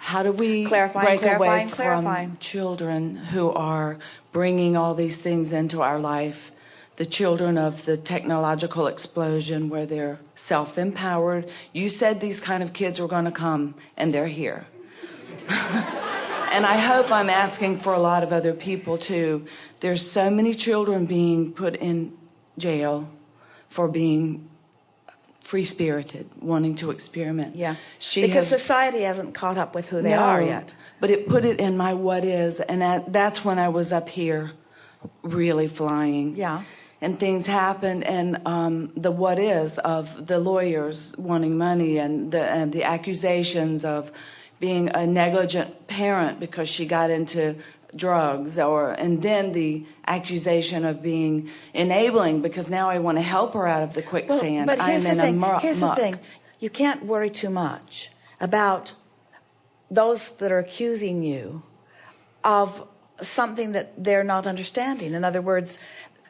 How do we break away from children who are bringing all these things into our life? The children of the technological explosion where they're self-empowered. You said these kind of kids were going to come, and they're here. And I hope I'm asking for a lot of other people too. There's so many children being put in jail for being free-spirited, wanting to experiment. Yeah, because society hasn't caught up with who they are yet. But it put it in my what is, and that's when I was up here really flying. Yeah. And things happened, and the what is of the lawyers wanting money and the accusations of being a negligent parent because she got into drugs, and then the accusation of being enabling because now I want to help her out of the quicksand. But here's the thing. Here's the thing. You can't worry too much about those that are accusing you of something that they're not understanding. In other words,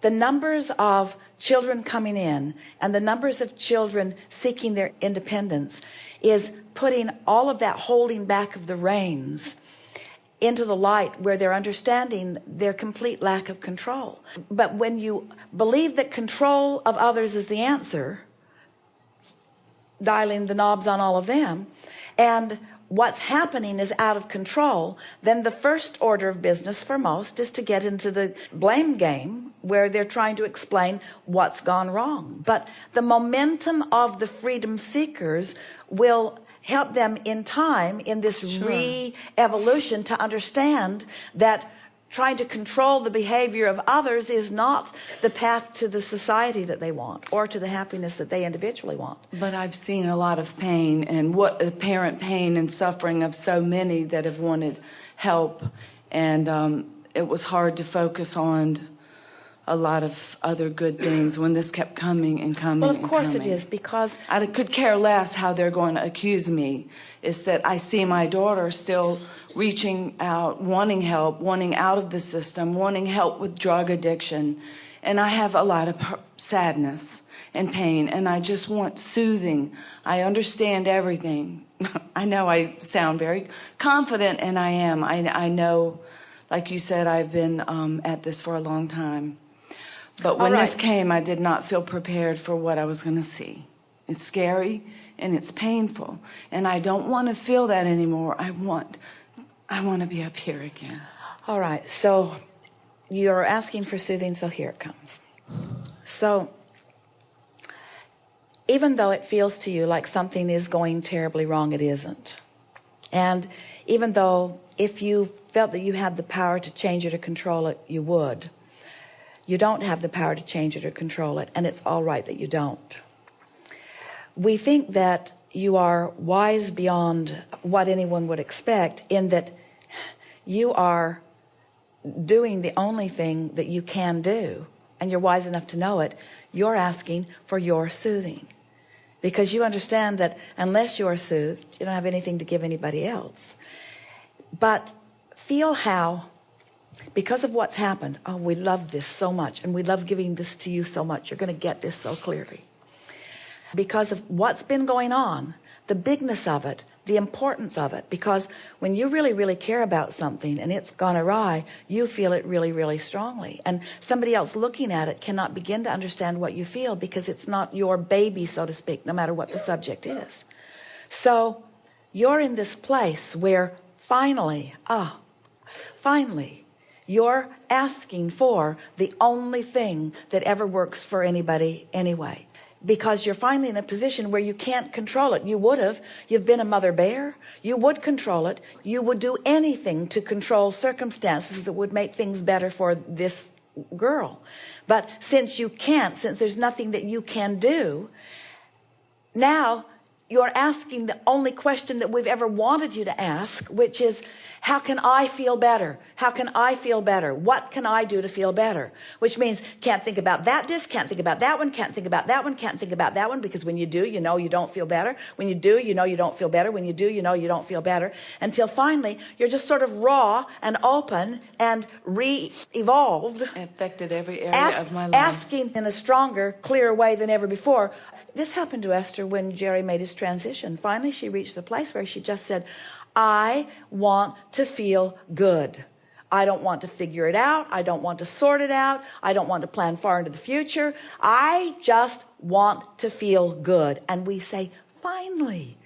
the numbers of children coming in and the numbers of children seeking their independence is putting all of that holding back of the reins into the light where they're understanding their complete lack of control. But when you believe that control of others is the answer, dialing the knobs on all of them, and what's happening is out of control, then the first order of business for most is to get into the blame game where they're trying to explain what's gone wrong. But the momentum of the freedom seekers will help them in time in this re-evolution to understand that trying to control the behavior of others is not the path to the society that they want or to the happiness that they individually want. But I've seen a lot of pain and what apparent pain and suffering of so many that have wanted help, and it was hard to focus on a lot of other good things when this kept coming and coming. Well, of course it is, because I could care less how they're going to accuse me. It's that I see my daughter still reaching out, wanting help, wanting out of the system, wanting help with drug addiction. And I have a lot of sadness and pain, and I just want soothing. I understand everything. I know I sound very confident, and I am. I know, like you said, I've been at this for a long time. But when this came, I did not feel prepared for what I was going to see. It's scary and it's painful, and I don't want to feel that anymore. I want to be up here again. All right, so you're asking for soothing, so here it comes. So even though it feels to you like something is going terribly wrong, it isn't. And even though if you felt that you had the power to change it or control it, you would. You don't have the power to change it or control it, and it's all right that you don't. We think that you are wise beyond what anyone would expect, in that you are doing the only thing that you can do, and you're wise enough to know it. You're asking for your soothing, because you understand that unless you are soothed, you don't have anything to give anybody else. But feel how, because of what's happened, oh, we love this so much, and we love giving this to you so much. You're going to get this so clearly. Because of what's been going on, the bigness of it, the importance of it, because when you really, really care about something and it's gone awry, you feel it really, really strongly. And somebody else looking at it cannot begin to understand what you feel, because it's not your baby, so to speak, no matter what the subject is. So you're in this place where finally, you're asking for the only thing that ever works for anybody anyway, because you're finally in a position where you can't control it. You would have. You've been a mother bear. You would control it. You would do anything to control circumstances that would make things better for this girl. But since you can't, since there's nothing that you can do, now you're asking the only question that we've ever wanted you to ask, which is, how can I feel better? How can I feel better? What can I do to feel better? Which means can't think about that disc, can't think about that one, can't think about that one, can't think about that one, because when you do, you know you don't feel better. When you do, you know you don't feel better. When you do, you know you don't feel better. Until finally, you're just sort of raw and open and re-evolved. It affected every area of my life. Asking in a stronger, clearer way than ever before. This happened to Esther when Jerry made his transition. Finally, she reached the place where she just said, I want to feel good. I don't want to figure it out. I don't want to sort it out. I don't want to plan far into the future. I just want to feel good. And we say, finally,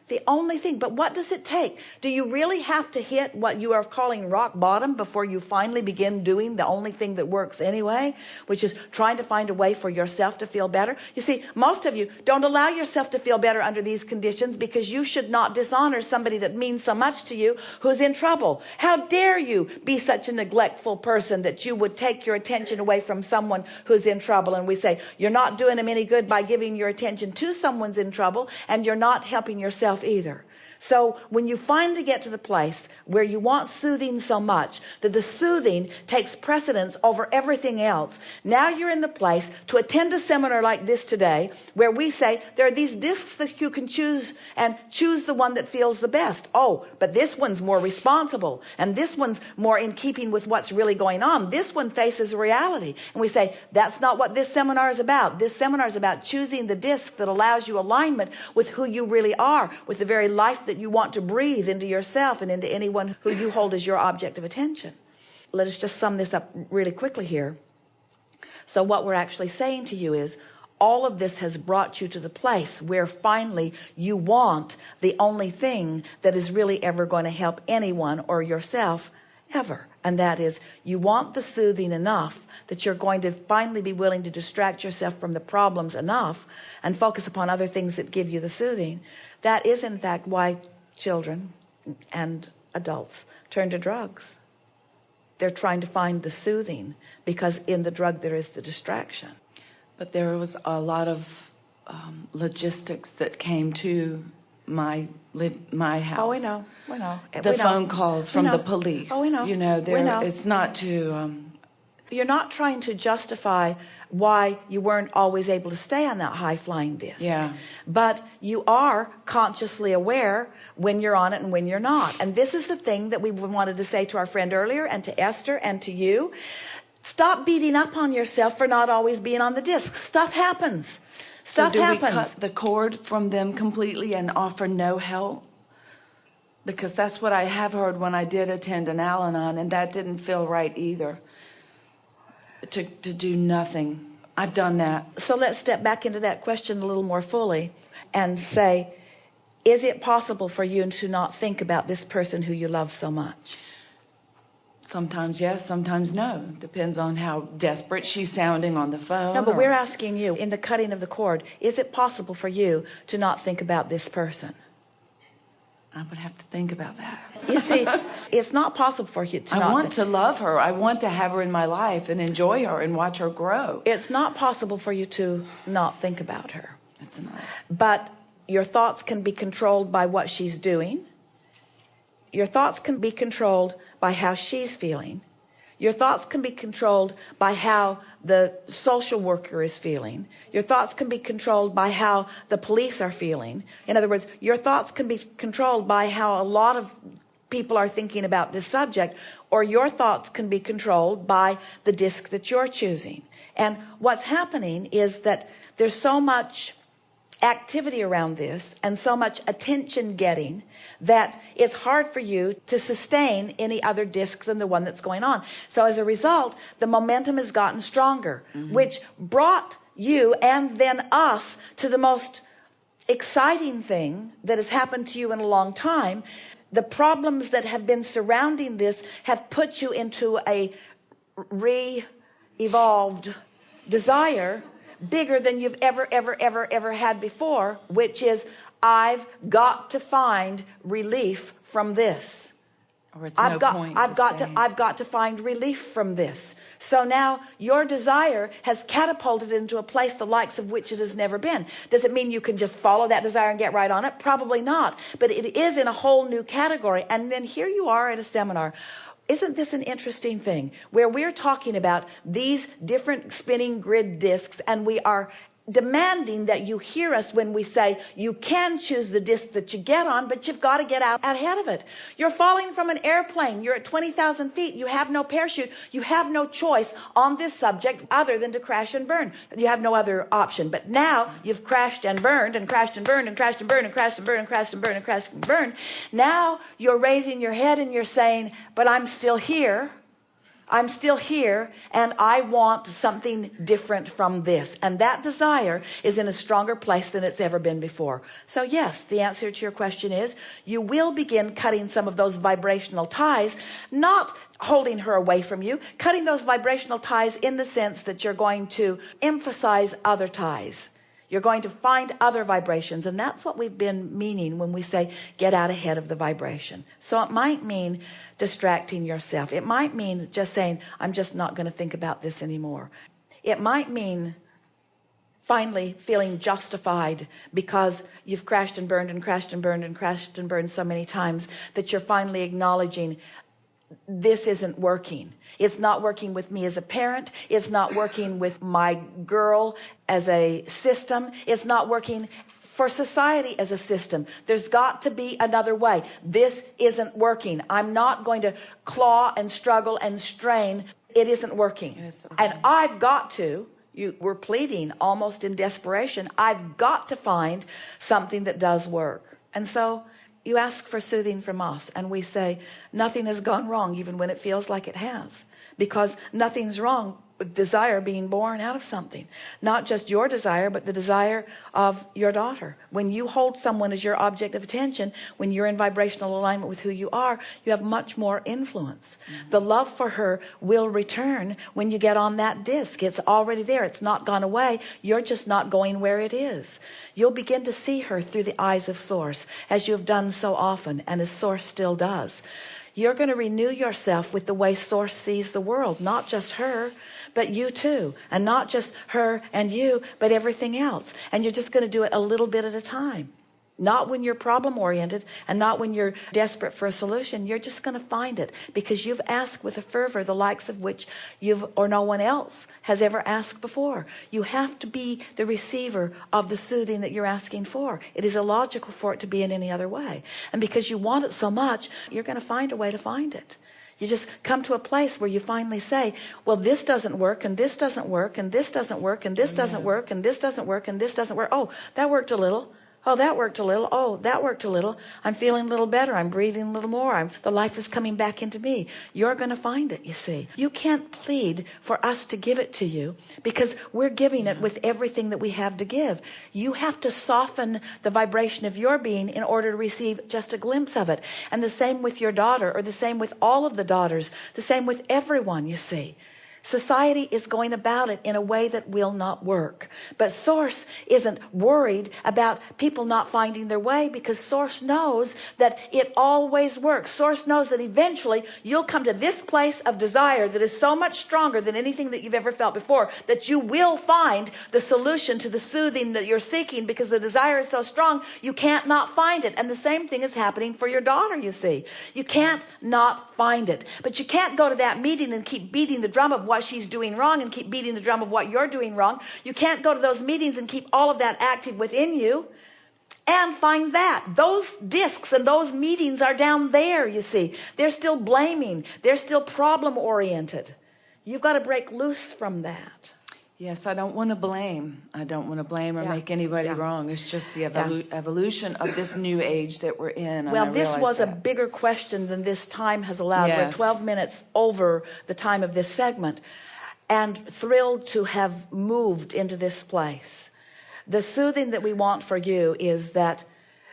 the only thing. But what does it take? Do you really have to hit what you are calling rock bottom before you finally begin doing the only thing that works anyway, which is trying to find a way for yourself to feel better? You see, most of you don't allow yourself to feel better under these conditions because you should not dishonor somebody that means so much to you who's in trouble. How dare you be such a neglectful person that you would take your attention away from someone who's in trouble? And we say, you're not doing them any good by giving your attention to someone's in trouble, and you're not helping yourself either. So when you finally get to the place where you want soothing so much that the soothing takes precedence over everything else, now you're in the place to attend a seminar like this today, where we say there are these discs that you can choose, and choose the one that feels the best. Oh, but this one's more responsible, and this one's more in keeping with what's really going on. This one faces reality. And we say, that's not what this seminar is about. This seminar is about choosing the disc that allows you alignment with who you really are, with the very life that you want to breathe into yourself and into anyone who you hold as your object of attention. Let us just sum this up really quickly here. So what we're actually saying to you is, all of this has brought you to the place where finally you want the only thing that is really ever going to help anyone or yourself ever. And that is, you want the soothing enough that you're going to finally be willing to distract yourself from the problems enough and focus upon other things that give you the soothing. That is, in fact, why children and adults turn to drugs. They're trying to find the soothing, because in the drug there is the distraction. But there was a lot of logistics that came to my house. Oh, we know. The phone calls from the police. Oh, we know. You know, We know. it's not to... You're not trying to justify why you weren't always able to stay on that high-flying disc. Yeah. But you are consciously aware when you're on it and when you're not. And this is the thing that we wanted to say to our friend earlier, and to Esther and to you. Stop beating up on yourself for not always being on the disc. Stuff happens. Stuff happens. We cut the cord from them completely and offer no help? Because that's what I have heard when I did attend an Al-Anon, and that didn't feel right either. To do nothing. I've done that. So let's step back into that question a little more fully and say, is it possible for you to not think about this person who you love so much? Sometimes yes, sometimes no. Depends on how desperate she's sounding on the phone. No, but we're asking you, in the cutting of the cord, is it possible for you to not think about this person? I would have to think about that. You see, it's not possible for you to not I want to love her. I want to have her in my life and enjoy her and watch her grow. It's not possible for you to not think about her. It's not. But your thoughts can be controlled by what she's doing. Your thoughts can be controlled by how she's feeling. Your thoughts can be controlled by how the social worker is feeling. Your thoughts can be controlled by how the police are feeling. In other words, your thoughts can be controlled by how a lot of people are thinking about this subject, or your thoughts can be controlled by the disc that you're choosing. And what's happening is that there's so much activity around this and so much attention getting that it's hard for you to sustain any other disc than the one that's going on. So as a result, the momentum has gotten stronger, which brought you and then us to the most exciting thing that has happened to you in a long time. The problems that have been surrounding this have put you into a re-evolved desire bigger than you've ever had before, which is, I've got to find relief from this. Or it's I've got to find relief from this. So now your desire has catapulted into a place the likes of which it has never been. Does it mean you can just follow that desire and get right on it? Probably not. But it is in a whole new category. And then here you are at a seminar. Isn't this an interesting thing, where we're talking about these different spinning grid discs, and we are demanding that you hear us when we say you can choose the disc that you get on, but you've got to get out ahead of it. You're falling from an airplane. You're at 20,000 feet. You have no parachute. You have no choice on this subject other than to crash and burn. You have no other option. But now you've crashed and burned and crashed and burned and crashed and burned and crashed and burned and crashed and burned and crashed and burned. Now you're raising your head and you're saying, but I'm still here. I'm still here, and I want something different from this. And that desire is in a stronger place than it's ever been before. So yes, the answer to your question is you will begin cutting some of those vibrational ties, not holding her away from you, cutting those vibrational ties in the sense that you're going to emphasize other ties. You're going to find other vibrations, and that's what we've been meaning when we say get out ahead of the vibration. So it might mean distracting yourself. It might mean just saying, I'm just not going to think about this anymore. It might mean finally feeling justified because you've crashed and burned and crashed and burned and crashed and burned so many times that you're finally acknowledging this isn't working. It's not working with me as a parent. It's not working with my girl as a system. It's not working for society as a system. There's got to be another way. This isn't working. I'm not going to claw and struggle and strain. It isn't working. Yes, okay. And I've got to, you were pleading almost in desperation, I've got to find something that does work. And so you ask for soothing from us, and we say nothing has gone wrong even when it feels like it has, because nothing's wrong with desire being born out of something. Not just your desire, but the desire of your daughter. When you hold someone as your object of attention, when you're in vibrational alignment with who you are, you have much more influence. The love for her will return when you get on that disc. It's already there. It's not gone away. You're just not going where it is. You'll begin to see her through the eyes of Source, as you have done so often, and as Source still does. You're going to renew yourself with the way Source sees the world, not just her, but you too. And not just her and you, but everything else. And you're just going to do it a little bit at a time. Not when you're problem oriented and not when you're desperate for a solution. You're just going to find it because you've asked with a fervor the likes of which you've or no one else has ever asked before. You have to be the receiver of the soothing that you're asking for. It is illogical for it to be in any other way. And because you want it so much, you're going to find a way to find it. You just come to a place where you finally say, well, this doesn't work, and this doesn't work, and this doesn't work, and this doesn't work, and this doesn't work, and this doesn't work. Oh, that worked a little. Oh, that worked a little. Oh, that worked a little. I'm feeling a little better. I'm breathing a little more. The life is coming back into me. You're going to find it, you see. You can't plead for us to give it to you because we're giving it with everything that we have to give. You have to soften the vibration of your being in order to receive just a glimpse of it. And the same with your daughter, or the same with all of the daughters, the same with everyone, you see. Society is going about it in a way that will not work. But Source isn't worried about people not finding their way because Source knows that it always works. Source knows that eventually you'll come to this place of desire that is so much stronger than anything that you've ever felt before, that you will find the solution to the soothing that you're seeking because the desire is so strong, you can't not find it. And the same thing is happening for your daughter, you see. You can't not find it. But you can't go to that meeting and keep beating the drum of what she's doing wrong and keep beating the drum of what you're doing wrong. You can't go to those meetings and keep all of that active within you and find that. Those discs and those meetings are down there, you see. They're still blaming. They're still problem oriented. You've got to break loose from that. Yes, I don't want to blame. I don't want to blame or make anybody wrong. It's just the evolution of this new age that we're in. Well, this was a bigger question than this time has allowed. Yes. We're 12 minutes over the time of this segment, and thrilled to have moved into this place. The soothing that we want for you is that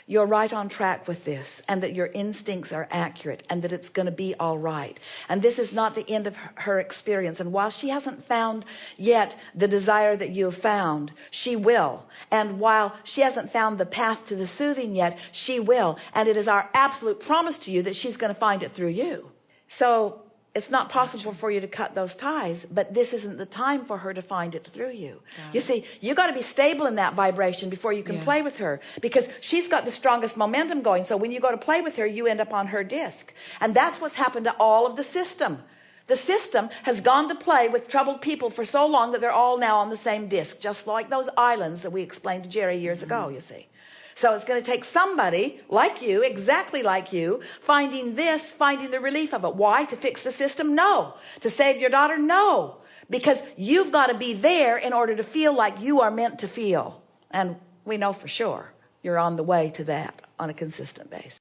you're right on track with this, and that your instincts are accurate, and that it's going to be all right. And this is not the end of her experience. And while she hasn't found yet the desire that you have found, she will. And while she hasn't found the path to the soothing yet, she will. And it is our absolute promise to you that she's going to find it through you. So it's not possible for you to cut those ties, but this isn't the time for her to find it through you. You see, you got to be stable in that vibration before you can play with her, because she's got the strongest momentum going. So when you go to play with her, you end up on her disc. And that's what's happened to all of the system. The system has gone to play with troubled people for so long that they're all now on the same disc, just like those islands that we explained to Jerry years ago, you see. So it's going to take somebody like you, exactly like you, finding the relief of it. Why? To fix the system? No. To save your daughter? No. Because you've got to be there in order to feel like you are meant to feel. And we know for sure you're on the way to that on a consistent basis.